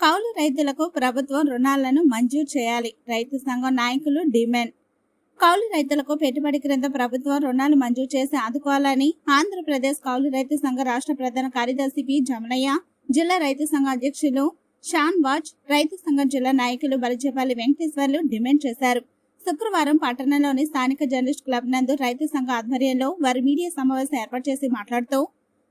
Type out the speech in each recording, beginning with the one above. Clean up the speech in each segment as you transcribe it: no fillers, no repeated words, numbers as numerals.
కౌలు రైతులకు ప్రభుత్వం రుణాలను మంజూరు చేయాలి. రైతు సంఘం నాయకులు డిమాండ్. కౌలు రైతులకు పెట్టుబడి క్రింద ప్రభుత్వం రుణాలు మంజూరు చేసి ఆదుకోవాలని ఆంధ్రప్రదేశ్ కౌలు రైతు సంఘ రాష్ట్ర ప్రధాన కార్యదర్శి పి జమనయ్య, జిల్లా రైతు సంఘ అధ్యక్షులు షాన్ వాజ్, రైతు సంఘం జిల్లా నాయకులు బలిజేపల్లి వెంకటేశ్వర్లు డిమాండ్ చేశారు. శుక్రవారం పట్టణంలోని స్థానిక జర్నలిస్ట్ క్లబ్ నందు రైతు సంఘ ఆధ్వర్యంలో వారి మీడియా సమావేశం ఏర్పాటు చేసి మాట్లాడుతూ,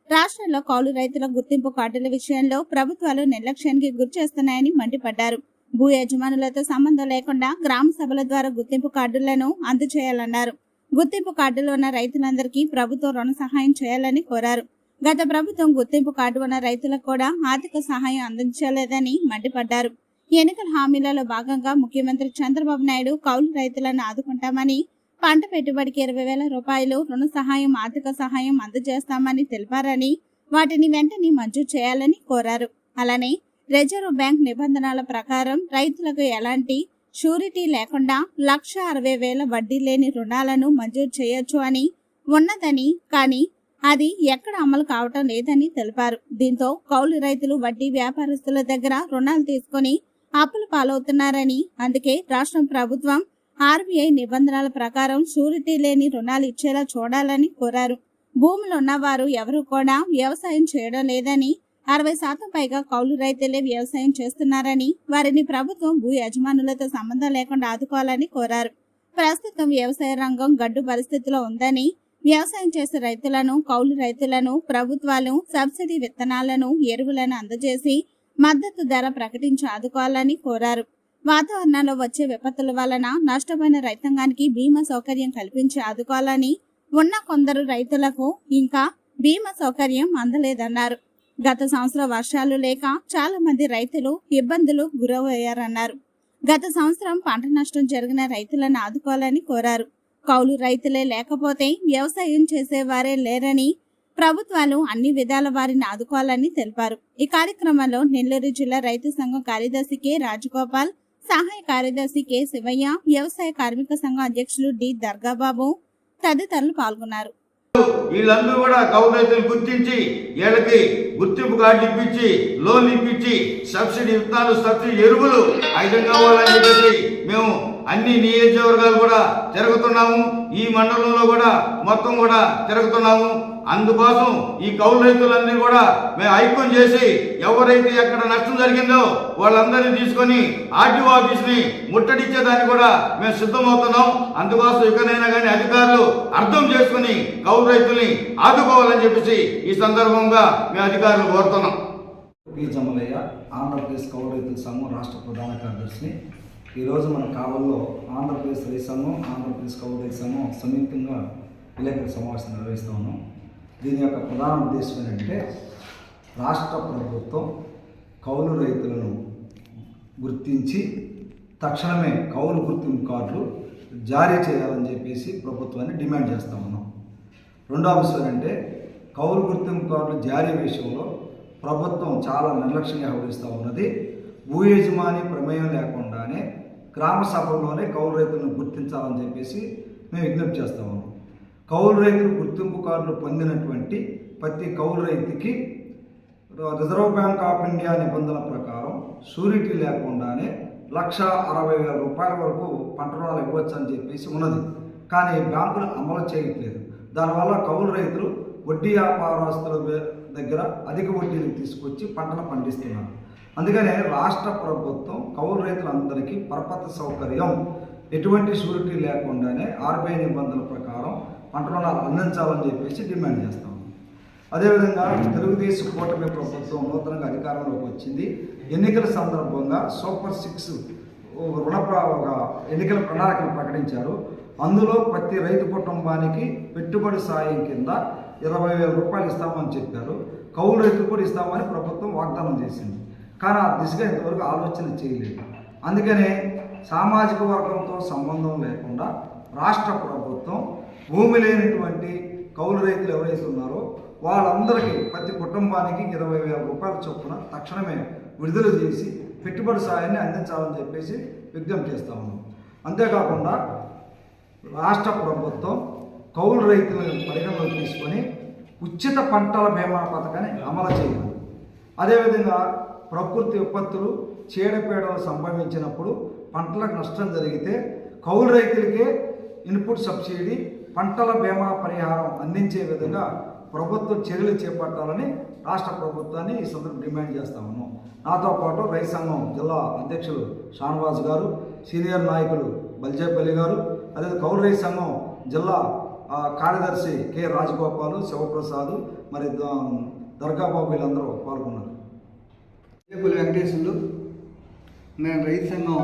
రాష్ట్రంలో కౌలు రైతుల గుర్తింపు కార్డుల విషయంలో ప్రభుత్వాలు నిర్లక్ష్యానికి గురి చేస్తున్నాయని మండిపడ్డారు. భూ యజమానులతో సంబంధం లేకుండా గ్రామ సభల ద్వారా గుర్తింపు కార్డులను అందజేయాలన్నారు. గుర్తింపు కార్డులు ఉన్న రైతులందరికీ ప్రభుత్వం రుణ సహాయం చేయాలని కోరారు. గత ప్రభుత్వం గుర్తింపు కార్డు ఉన్న రైతులకు కూడా ఆర్థిక సహాయం అందించలేదని మండిపడ్డారు. ఎన్నికల హామీలలో భాగంగా ముఖ్యమంత్రి చంద్రబాబు నాయుడు కౌలు రైతులను ఆదుకుంటామని, పంట పెట్టుబడికి 20,000 రూపాయలు రుణ సహాయం, ఆర్థిక సహాయం అందజేస్తామని తెలిపారని, వాటిని వెంటనే మంజూరు చేయాలని కోరారు. అలానే రిజర్వ్ బ్యాంక్ నిబంధనల ప్రకారం రైతులకు ఎలాంటి షూరిటీ లేకుండా 1,60,000 వడ్డీ లేని రుణాలను మంజూరు చేయొచ్చు అని ఉన్నదని, కానీ అది ఎక్కడ అమలు కావటం లేదని తెలిపారు. దీంతో కౌలు రైతులు వడ్డీ వ్యాపారస్తుల దగ్గర రుణాలు తీసుకుని అప్పుల పాలవుతున్నారని, అందుకే రాష్ట్ర ప్రభుత్వం ఆర్బీఐ నిబంధనల ప్రకారం షూరిటీ లేని రుణాలు ఇచ్చేలా చూడాలని కోరారు. భూములు ఉన్నవారు ఎవరు కూడా వ్యవసాయం చేయడం లేదని, 60% పైగా కౌలు రైతులే వ్యవసాయం చేస్తున్నారని, వారిని ప్రభుత్వం భూ యజమానులతో సంబంధం లేకుండా ఆదుకోవాలని కోరారు. ప్రస్తుతం వ్యవసాయ రంగం గడ్డు పరిస్థితిలో ఉందని, వ్యవసాయం చేసే రైతులను, కౌలు రైతులను ప్రభుత్వాలు సబ్సిడీ విత్తనాలను, ఎరువులను అందజేసి మద్దతు ధర ప్రకటించి ఆదుకోవాలని కోరారు. వాతావరణంలో వచ్చే విపత్తుల వలన నష్టపోయిన రైతాంగానికి బీమా సౌకర్యం కల్పించి ఆదుకోవాలని, ఉన్న కొందరు రైతులకు ఇంకా బీమా సౌకర్యం అందలేదన్నారు. గత సంవత్సరం వర్షాలు లేక చాలా మంది రైతులు ఇబ్బందులు గురయ్యారన్నారు. గత సంవత్సరం పంట నష్టం జరిగిన రైతులను ఆదుకోవాలని కోరారు. కౌలు రైతులే లేకపోతే వ్యవసాయం చేసేవారే లేరని, ప్రభుత్వాలు అన్ని విధాల వారిని ఆదుకోవాలని తెలిపారు. ఈ కార్యక్రమంలో నెల్లూరు జిల్లా రైతు సంఘం కార్యదర్శి కె రాజగోపాల్, సహాయ కార్యదర్శి కె శివయ్య, వ్యవసాయ కార్మిక సంఘం అధ్యక్షులు డి దర్గాబాబు తదితరులు పాల్గొన్నారు. వీళ్ళందరూ కూడా కౌలు రైతులు గుర్తించి వీళ్ళకి గుర్తింపు కార్డు ఇప్పించి, లోన్ ఇప్పించి, సబ్సిడీ విత్తనాలు, సబ్సిడీ ఎరువులు ఐదు కావాలని చెప్పేసి మేము అన్ని నియోజకవర్గాలు కూడా తిరుగుతున్నాము. ఈ మండలంలో కూడా మొత్తం కూడా తిరుగుతున్నాము. అందుకోసం ఈ కౌలు రైతులన్నీ కూడా మేము ఐక్యం చేసి, ఎవరైతే ఎక్కడ నష్టం జరిగిందో వాళ్ళందరినీ తీసుకొని ఆర్టీఓ ఆఫీస్ని ముట్టడిచ్చేదాన్ని కూడా మేము సిద్ధమవుతున్నాం. అందుకోసం ఇకనైనా కానీ అధికారులు అర్థం చేసుకుని కౌలు రైతుల్ని ఆదుకోవాలని చెప్పేసి ఈ సందర్భంగా మేము అధికారులు కోరుతున్నాం. పి జమలయ్య, ఆంధ్రప్రదేశ్ కౌలు రైతుల సంఘం రాష్ట్ర ప్రధాన కార్యదర్శిని. ఈరోజు మన కావల్లో ఆంధ్రప్రదేశ్ రైతు సంఘం, ఆంధ్రప్రదేశ్ కౌలు రైతు సంఘం సంయుక్తంగా విలేకరుల సమావేశం నిర్వహిస్తూ ఉన్నాం. దీని యొక్క ప్రధాన ఉద్దేశం ఏంటంటే, రాష్ట్ర ప్రభుత్వం కౌలు రైతులను గుర్తించి తక్షణమే కౌలు గుర్తింపు కార్డులు జారీ చేయాలని చెప్పేసి ప్రభుత్వాన్ని డిమాండ్ చేస్తూ ఉన్నాం. రెండో అంశం ఏంటంటే, కౌలు గుర్తింపు కార్డులు జారీ విషయంలో ప్రభుత్వం చాలా నిర్లక్ష్యంగా వ్యవహరిస్తూ ఉన్నది. భూ యజమాని ప్రమేయం లేకుండానే గ్రామ సభల్లోనే కౌలు రైతులను గుర్తించాలని చెప్పేసి మేము విజ్ఞప్తి చేస్తూ ఉన్నాం. కౌలు రైతులు గుర్తింపు కార్డులు పొందినటువంటి ప్రతి కౌలు రైతుకి రిజర్వ్ బ్యాంక్ ఆఫ్ ఇండియా నిబంధనల ప్రకారం షూరిటీ లేకుండానే 1,60,000 రూపాయల వరకు పంట రుణాలు ఇవ్వచ్చు అని చెప్పేసి ఉన్నది. కానీ బ్యాంకులు అమలు చేయట్లేదు. దానివల్ల కౌలు రైతులు వడ్డీ వ్యాపారస్తుల దగ్గర అధిక వడ్డీలు తీసుకొచ్చి పంటను పండిస్తున్నారు. అందుకనే రాష్ట్ర ప్రభుత్వం కౌలు రైతులందరికీ పరపతి సౌకర్యం, ఎటువంటి షూరిటీ లేకుండానే ఆర్బీఐ నిబంధనల ప్రకారం పంట రుణాలు అందించాలని చెప్పేసి డిమాండ్ చేస్తాం. అదేవిధంగా తెలుగుదేశం కూటమి ప్రభుత్వం నూతనంగా అధికారంలోకి వచ్చింది. ఎన్నికల సందర్భంగా సూపర్ 6 ఎన్నికల ప్రణాళికను ప్రకటించారు. అందులో ప్రతి రైతు కుటుంబానికి పెట్టుబడి సాయం కింద 20,000 రూపాయలు ఇస్తామని చెప్పారు. కౌలు రైతులు కూడా ఇస్తామని ప్రభుత్వం వాగ్దానం చేసింది. కానీ ఆ దిశగా ఇంతవరకు ఆలోచన చేయలేదు. అందుకనే సామాజిక వర్గంతో సంబంధం లేకుండా రాష్ట్ర ప్రభుత్వం భూమి లేనటువంటి కౌలు రైతులు ఎవరైతే ఉన్నారో వాళ్ళందరికీ ప్రతి కుటుంబానికి 20,000 రూపాయల చొప్పున తక్షణమే విడుదల చేసి పెట్టుబడి సాయాన్ని అందించాలని చెప్పేసి విజ్ఞప్తి చేస్తా ఉన్నాం. అంతేకాకుండా రాష్ట్ర ప్రభుత్వం కౌలు రైతులను పరిగణలోకి తీసుకొని ఉచిత పంటల బీమా పథకాన్ని అమలు చేయాలి. అదేవిధంగా ప్రకృతి విపత్తులు చీడపీడలు సంభవించినప్పుడు పంటలకు నష్టం జరిగితే కౌలు రైతులకే ఇన్పుట్ సబ్సిడీ, పంటల బీమా పరిహారం అందించే విధంగా ప్రభుత్వం చర్యలు చేపట్టాలని రాష్ట్ర ప్రభుత్వాన్ని ఈ సందర్భంగా డిమాండ్ చేస్తా ఉన్నాం. నాతో పాటు రైతు సంఘం జిల్లా అధ్యక్షులు షానవాజ్ గారు, సీనియర్ నాయకులు బల్జేపల్లి గారు, అదే కౌలు రైతు సంఘం జిల్లా కార్యదర్శి కె రాజగోపాలు, శివప్రసాద్, మరి దర్గాబాబు వీళ్ళందరూ పాల్గొన్నారు. వెంకటేశ్వర్లు, నేను రైతు సంఘం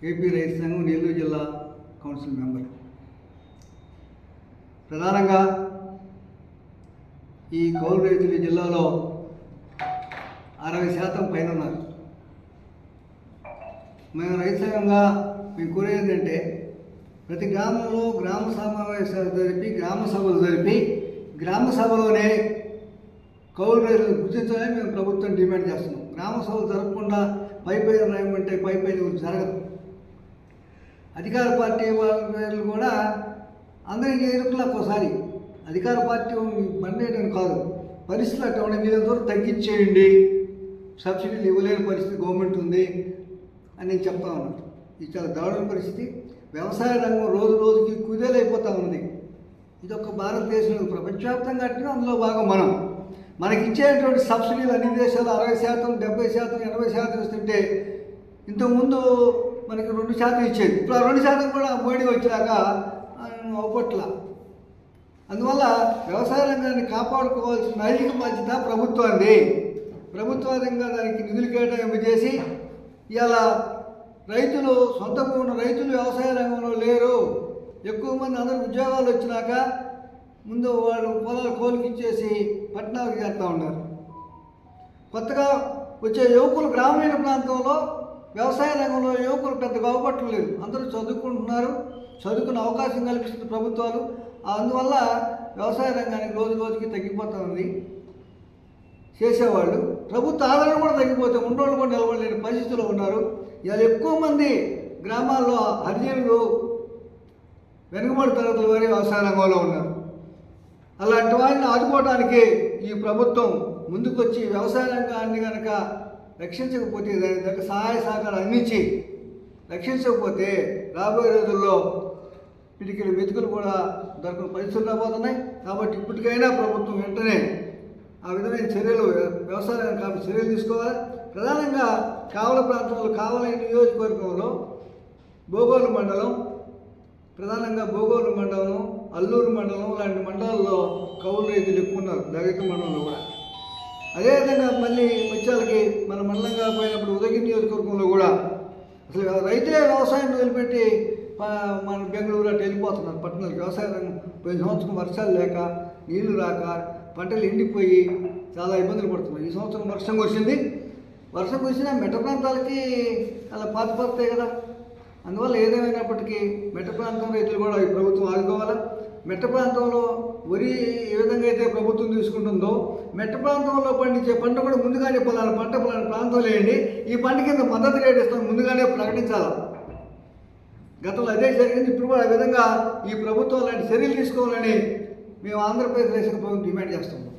ఏపీ రైతు సంఘం నెల్లూరు జిల్లా కౌన్సిల్ మెంబర్. ప్రధానంగా ఈ కౌలు రైతులు జిల్లాలో 60% పైన ఉన్నారు. మేము రైతు సంఘంగా మేము కోరేది ఏంటంటే ప్రతి గ్రామంలో గ్రామ సమావేశాలు జరిపి, గ్రామ సభలు జరిపి, గ్రామ సభలోనే కౌలు రైతులు గుర్తించాలని మేము ప్రభుత్వం డిమాండ్ చేస్తున్నాం. గ్రామ సభలు జరగకుండా పైపైన రాయమంటే పైపైన జరగదు. అధికార పార్టీ వాళ్ళు కూడా అందరికీ ఎన్నుకులకు ఒకసారి అధికార పార్టీ బండేయడం కాదు, పరిస్థితులు అట్లా ఉన్నాయి, మీరు ఎంతవరకు తగ్గించేయండి, సబ్సిడీలు ఇవ్వలేని పరిస్థితి గవర్నమెంట్ ఉంది అని నేను చెప్తా ఉన్నాను. ఇది చాలా దారుణ పరిస్థితి. వ్యవసాయ రంగం రోజు రోజుకి కుదేలైపోతూ ఉంది. ఇది ఒక భారతదేశంలో ప్రపంచవ్యాప్తంగా కట్టిన అందులో భాగం మనం. మనకి ఇచ్చేటువంటి సబ్సిడీలు అన్ని దేశాలు 60%, 70%, 80% ఇస్తుంటే ఇంతకుముందు మనకి 2% ఇచ్చేది. ఇప్పుడు ఆ 2% కూడా మోడీ వచ్చినాక అవపట్ల. అందువల్ల వ్యవసాయ రంగాన్ని కాపాడుకోవాల్సిన నైతిక బాధ్యత ప్రభుత్వాన్ని. ప్రభుత్వంగా దానికి నిధులు కేటాయింపు చేసి ఇలా రైతులు సొంత ఉన్న రైతులు వ్యవసాయ రంగంలో లేరు. ఎక్కువ మంది అందరూ ఉద్యోగాలు వచ్చినాక ముందు వాళ్ళు పొలాలు కోలికి ఇచ్చేసి పట్టణాలకు చేస్తూ ఉన్నారు. కొత్తగా వచ్చే యువకులు గ్రామీణ ప్రాంతంలో వ్యవసాయ రంగంలో యువకులు పెద్దగా అవపట్టలేదు. అందరూ చదువుకుంటున్నారు, చదువుకునే అవకాశం కల్పిస్తుంది ప్రభుత్వాలు. అందువల్ల వ్యవసాయ రంగానికి రోజు రోజుకి తగ్గిపోతూ ఉంది. చేసేవాళ్ళు ప్రభుత్వ ఆదరణ కూడా తగ్గిపోతే ఉండోళ్ళు కూడా నిలబడలేని పరిస్థితుల్లో ఉన్నారు. ఇలా ఎక్కువ మంది గ్రామాల్లో హరిజనులు వెనుకబడి తరగతుల వారి వ్యవసాయ రంగంలో ఉన్నారు. అలాంటి వారిని ఆదుకోవడానికి ఈ ప్రభుత్వం ముందుకొచ్చి వ్యవసాయ రంగాన్ని కనుక రక్షించకపోతే, దాని దగ్గర సహాయ సహకారం అందించి రక్షించకపోతే రాబోయే రోజుల్లో పిడికిలు మెతుకులు కూడా దొరకని పరిస్థితులు రాబోతున్నాయి. కాబట్టి ఇప్పటికైనా ప్రభుత్వం వెంటనే ఆ విధమైన చర్యలు వ్యవసాయ రంగం చర్యలు తీసుకోవాలి. ప్రధానంగా కావల ప్రాంతంలో, కావల నియోజకవర్గంలో బోగోలు మండలం, ప్రధానంగా బోగోలు మండలం, అల్లూరు మండలం లాంటి మండలాల్లో కౌలు రైతులు ఎక్కువ ఉన్నారు, దళిత మండలంలో కూడా. అదేవిధంగా మళ్ళీ వచ్చాలకి మన మండలంగా పోయినప్పుడు ఉదయగిరి నియోజకవర్గంలో కూడా అసలు రైతులే వ్యవసాయం వదిలిపెట్టి మన బెంగళూరు అటు వెళ్ళిపోతున్నారు పట్టణాలకు. వ్యవసాయ రంగం పోయిన సంవత్సరం వర్షాలు లేక, నీళ్లు రాక పంటలు ఎండిపోయి చాలా ఇబ్బందులు పడుతున్నాయి. ఈ సంవత్సరం వర్షం కురిసింది. వర్షం కురిసినా మెట్ట ప్రాంతాలకి అలా పాతిపోతాయి కదా. అందువల్ల ఏదేమైనప్పటికీ మెట్ట ప్రాంతం రైతులు కూడా ఈ ప్రభుత్వం ఆదుకోవాలా. మెట్ట ప్రాంతంలో వరి ఏ విధంగా అయితే ప్రభుత్వం తీసుకుంటుందో, మెట్ట ప్రాంతంలో పండించే పంట కూడా ముందుగానే పలానా ప్రాంతంలో వేయండి, ఈ పంట కింద మద్దతు రేటు ఇస్తాం ముందుగానే ప్రకటించాలి. గతంలో అదే జరిగింది. ఇప్పుడు కూడా ఆ విధంగా ఈ ప్రభుత్వం లాంటి చర్యలు తీసుకోవాలని మేము ఆంధ్రప్రదేశ్ రైతు ప్రభుత్వం డిమాండ్ చేస్తున్నాం.